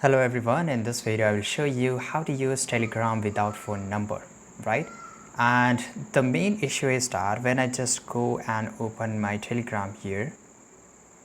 Hello everyone, in this video I will show you how to use Telegram without phone number, right? And the main issue is that when I just go and open my Telegram here,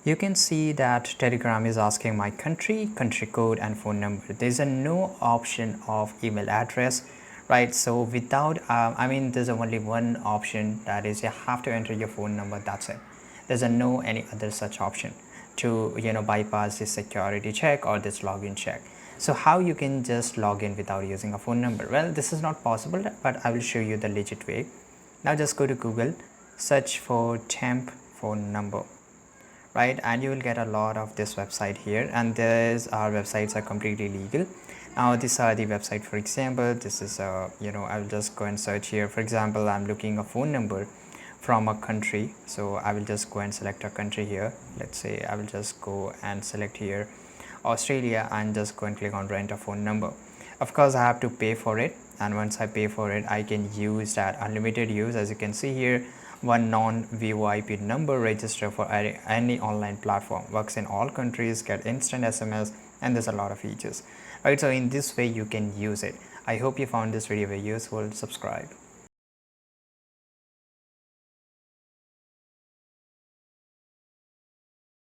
you can see that Telegram is asking my country code and phone number. There's a no option of email address, right? So without, there's only one option, that is you have to enter your phone number, that's it. There's a no any other such option to bypass this security check or this login check. So how you can just log in without using a phone number? Well, this is not possible, but I will show you the legit way. Now just go to Google, search for temp phone number, right, and you will get a lot of this website here, and these our websites are completely legal. Now these are the website. For example, this is I will just go and search here. For example, I'm looking a phone number from a country, so I will just go and select a country here. Let's say I will just go and select here Australia and just go and click on rent a phone number. Of course I have to pay for it, and once I pay for it I can use that unlimited use. As you can see here, one non-VoIP number register for any online platform, works in all countries, get instant SMS, and there's a lot of features, right? So in this way you can use it. I hope you found this video very useful. Subscribe.